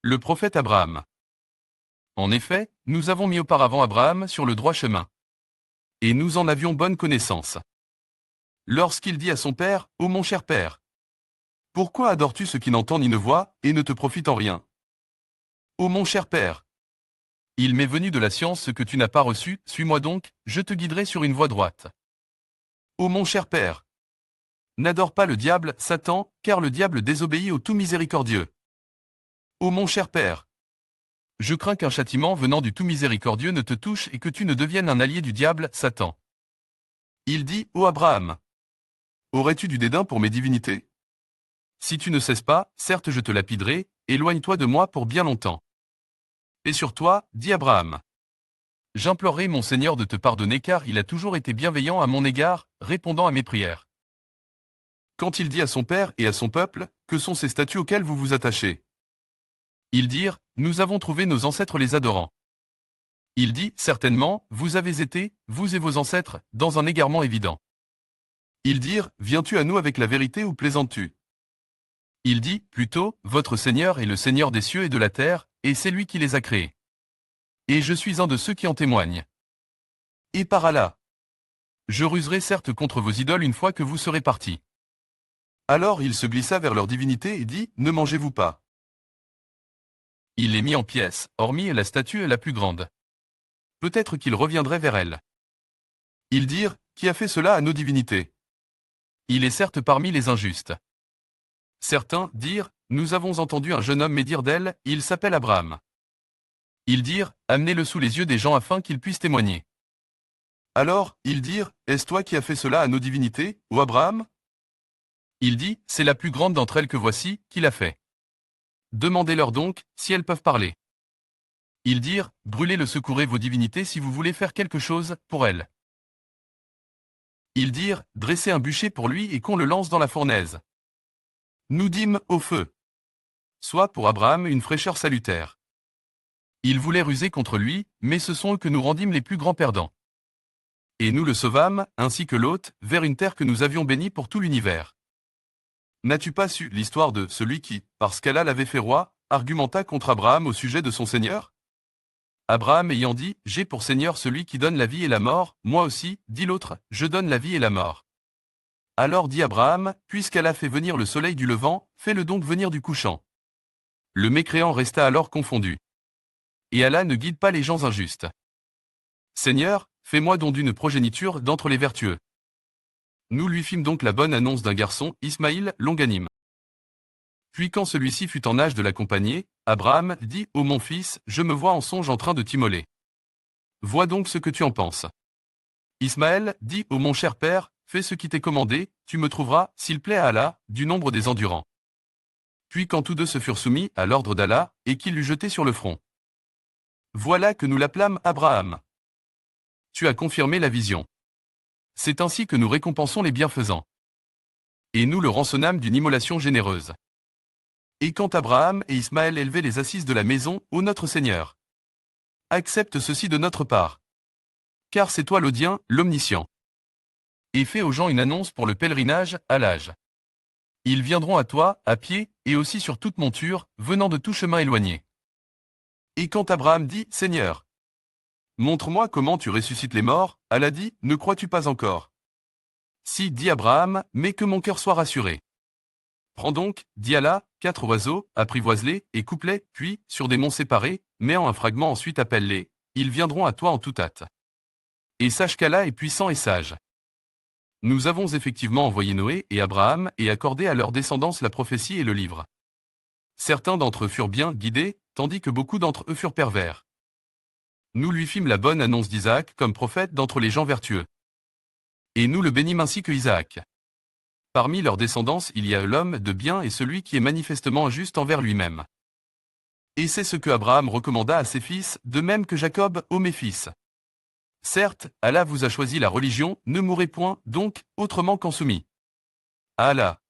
Le prophète Abraham. En effet, nous avons mis auparavant Abraham sur le droit chemin. Et nous en avions bonne connaissance. Lorsqu'il dit à son père, « Ô mon cher père, pourquoi adores-tu ce qui n'entend ni ne voit, et ne te profite en rien? Ô mon cher père, il m'est venu de la science ce que tu n'as pas reçu, suis-moi donc, je te guiderai sur une voie droite. Ô mon cher père, n'adore pas le diable, Satan, car le diable désobéit au tout miséricordieux. Ô mon cher père, je crains qu'un châtiment venant du tout miséricordieux ne te touche et que tu ne deviennes un allié du diable, Satan. Il dit, ô Abraham, aurais-tu du dédain pour mes divinités? Si tu ne cesses pas, certes je te lapiderai, éloigne-toi de moi pour bien longtemps. Et sur toi, dit Abraham. J'implorerai mon Seigneur de te pardonner car il a toujours été bienveillant à mon égard, répondant à mes prières. Quand il dit à son père et à son peuple, que sont ces statues auxquelles vous vous attachez? Ils dirent, nous avons trouvé nos ancêtres les adorant. Il dit, certainement, vous avez été, vous et vos ancêtres, dans un égarement évident. Ils dirent, viens-tu à nous avec la vérité ou plaisantes-tu? Il dit, plutôt, votre Seigneur est le Seigneur des cieux et de la terre, et c'est lui qui les a créés. Et je suis un de ceux qui en témoignent. Et par Allah, je ruserai certes contre vos idoles une fois que vous serez partis. Alors il se glissa vers leur divinité et dit, ne mangez-vous pas. Il les mit en pièces, hormis la statue la plus grande. Peut-être qu'il reviendrait vers elle. Ils dirent, qui a fait cela à nos divinités? Il est certes parmi les injustes. Certains dirent, nous avons entendu un jeune homme médire d'elle, il s'appelle Abraham. Ils dirent, amenez-le sous les yeux des gens afin qu'ils puissent témoigner. Alors, ils dirent, est-ce toi qui as fait cela à nos divinités, ô Abraham? Il dit, c'est la plus grande d'entre elles que voici, qui l'a fait. Demandez-leur donc, si elles peuvent parler. Ils dirent, brûlez-le, secourez vos divinités si vous voulez faire quelque chose pour elles. Ils dirent, dressez un bûcher pour lui et qu'on le lance dans la fournaise. Nous dîmes au feu. Soit pour Abraham une fraîcheur salutaire. Ils voulaient ruser contre lui, mais ce sont eux que nous rendîmes les plus grands perdants. Et nous le sauvâmes, ainsi que l'hôte, vers une terre que nous avions bénie pour tout l'univers. N'as-tu pas su l'histoire de celui qui, parce qu'Allah l'avait fait roi, argumenta contre Abraham au sujet de son Seigneur? Abraham ayant dit, j'ai pour Seigneur celui qui donne la vie et la mort, moi aussi, dit l'autre, je donne la vie et la mort. Alors dit Abraham, puisqu'Allah fait venir le soleil du levant, fais-le donc venir du couchant. Le mécréant resta alors confondu. Et Allah ne guide pas les gens injustes. Seigneur, fais-moi don d'une progéniture d'entre les vertueux. Nous lui fîmes donc la bonne annonce d'un garçon, Ismaïl, longanime. Puis quand celui-ci fut en âge de l'accompagner, Abraham dit, ô mon fils, je me vois en songe en train de t'immoler. Vois donc ce que tu en penses. Ismaël dit, ô mon cher père, fais ce qui t'est commandé, tu me trouveras, s'il plaît à Allah, du nombre des endurants. Puis quand tous deux se furent soumis à l'ordre d'Allah, et qu'il l'eut jeté sur le front. Voilà que nous l'appelâmes Abraham. Tu as confirmé la vision. C'est ainsi que nous récompensons les bienfaisants. Et nous le rançonnâmes d'une immolation généreuse. Et quand Abraham et Ismaël élevaient les assises de la maison, ô notre Seigneur, accepte ceci de notre part. Car c'est toi l'Audien, l'Omniscient. Et fais aux gens une annonce pour le pèlerinage, à l'âge. Ils viendront à toi, à pied, et aussi sur toute monture, venant de tout chemin éloigné. Et quand Abraham dit, Seigneur, montre-moi comment tu ressuscites les morts, Allah dit, ne crois-tu pas encore? Si, dit Abraham, mais que mon cœur soit rassuré. Prends donc, dit Allah, 4 oiseaux, apprivoise-les, et coupe-les, puis, sur des monts séparés, mets en un fragment ensuite appelle-les, ils viendront à toi en toute hâte. Et sache qu'Allah est puissant et sage. Nous avons effectivement envoyé Noé et Abraham et accordé à leur descendance la prophétie et le livre. Certains d'entre eux furent bien guidés, tandis que beaucoup d'entre eux furent pervers. Nous lui fîmes la bonne annonce d'Isaac comme prophète d'entre les gens vertueux. Et nous le bénîmes ainsi que Isaac. Parmi leurs descendance il y a l'homme de bien et celui qui est manifestement injuste envers lui-même. Et c'est ce que Abraham recommanda à ses fils, de même que Jacob, ô mes fils. Certes, Allah vous a choisi la religion, ne mourrez point, donc, autrement qu'en soumis. À Allah.